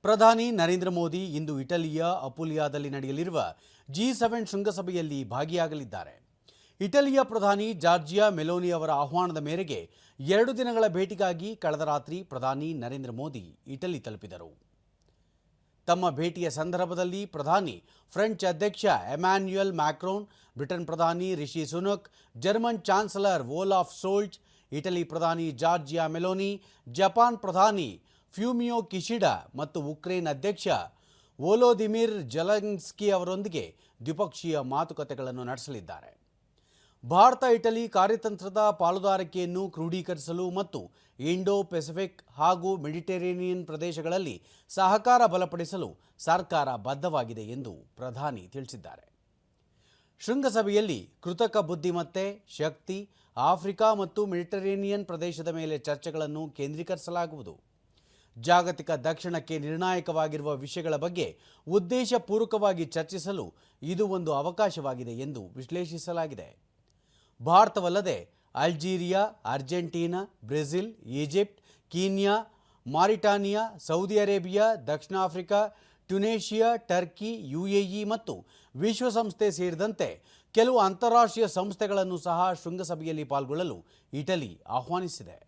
ಪ್ರಧಾನಿ ನರೇಂದ್ರ ಮೋದಿ ಇಂದು ಇಟಲಿಯ ಅಪುಲಿಯಾದಲ್ಲಿ ನಡೆಯಲಿರುವ G7 ಶೃಂಗಸಭೆಯಲ್ಲಿ ಭಾಗಿಯಾಗಲಿದ್ದಾರೆ. ಇಟಲಿಯ ಪ್ರಧಾನಿ ಜಾರ್ಜಿಯಾ ಮೆಲೋನಿ ಅವರ ಆಹ್ವಾನದ ಮೇರೆಗೆ 2 ದಿನಗಳ ಭೇಟಿಗಾಗಿ ಕಳೆದ ರಾತ್ರಿ ಪ್ರಧಾನಿ ನರೇಂದ್ರ ಮೋದಿ ಇಟಲಿ ತಲುಪಿದರು. ತಮ್ಮ ಭೇಟಿಯ ಸಂದರ್ಭದಲ್ಲಿ ಪ್ರಧಾನಿ ಫ್ರೆಂಚ್ ಅಧ್ಯಕ್ಷ ಎಮ್ಯಾನ್ಯುಯಲ್ ಮ್ಯಾಕ್ರೋನ್, ಬ್ರಿಟನ್ ಪ್ರಧಾನಿ Rishi Sunak, German chancellor Olaf Scholz, Italy ಪ್ರಧಾನಿ ಜಾರ್ಜಿಯಾ ಮೆಲೋನಿ, ಜಪಾನ್ ಪ್ರಧಾನಿ ಫ್ಯೂಮಿಯೋ ಕಿಶಿಡಾ ಮತ್ತು ಉಕ್ರೇನ್ ಅಧ್ಯಕ್ಷ ವೋಲೋದಿಮಿರ್ ಜೆಲೆನ್ಸ್ಕಿ ಅವರೊಂದಿಗೆ ದ್ವಿಪಕ್ಷೀಯ ಮಾತುಕತೆಗಳನ್ನು ನಡೆಸಲಿದ್ದಾರೆ. ಭಾರತ ಇಟಲಿ ಕಾರ್ಯತಂತ್ರದ ಪಾಲುದಾರಿಕೆಯನ್ನು ಕ್ರೋಢೀಕರಿಸಲು ಮತ್ತು ಇಂಡೋ ಪೆಸಿಫಿಕ್ ಹಾಗೂ ಮೆಡಿಟರೇನಿಯನ್ ಪ್ರದೇಶಗಳಲ್ಲಿ ಸಹಕಾರ ಬಲಪಡಿಸಲು ಸರ್ಕಾರ ಬದ್ಧವಾಗಿದೆ ಎಂದು ಪ್ರಧಾನಿ ತಿಳಿಸಿದ್ದಾರೆ. ಶೃಂಗಸಭೆಯಲ್ಲಿ ಕೃತಕ ಬುದ್ಧಿಮತ್ತೆ, ಶಕ್ತಿ, ಆಫ್ರಿಕಾ ಮತ್ತು ಮೆಡಿಟರೇನಿಯನ್ ಪ್ರದೇಶದ ಮೇಲೆ ಚರ್ಚೆಗಳನ್ನು ಕೇಂದ್ರೀಕರಿಸಲಾಗುವುದು. ಜಾಗತಿಕ ದಕ್ಷಿಣಕ್ಕೆ ನಿರ್ಣಾಯಕವಾಗಿರುವ ವಿಷಯಗಳ ಬಗ್ಗೆ ಉದ್ದೇಶಪೂರ್ವಕವಾಗಿ ಚರ್ಚಿಸಲು ಇದು ಒಂದು ಅವಕಾಶವಾಗಿದೆ ಎಂದು ವಿಶ್ಲೇಷಿಸಲಾಗಿದೆ. ಭಾರತವಲ್ಲದೆ Algeria, Argentina, Brazil, Egypt, Kenya, Mauritania, Saudi Arabia, ದಕ್ಷಿಣ ಆಫ್ರಿಕಾ, ಟ್ಯುನೇಷಿಯಾ, ಟರ್ಕಿ, UAE ಮತ್ತು ವಿಶ್ವಸಂಸ್ಥೆ ಸೇರಿದಂತೆ ಕೆಲವು ಅಂತಾರಾಷ್ಟ್ರೀಯ ಸಂಸ್ಥೆಗಳನ್ನು ಸಹ ಶೃಂಗಸಭೆಯಲ್ಲಿ ಪಾಲ್ಗೊಳ್ಳಲು ಇಟಲಿ ಆಹ್ವಾನಿಸಿದೆ.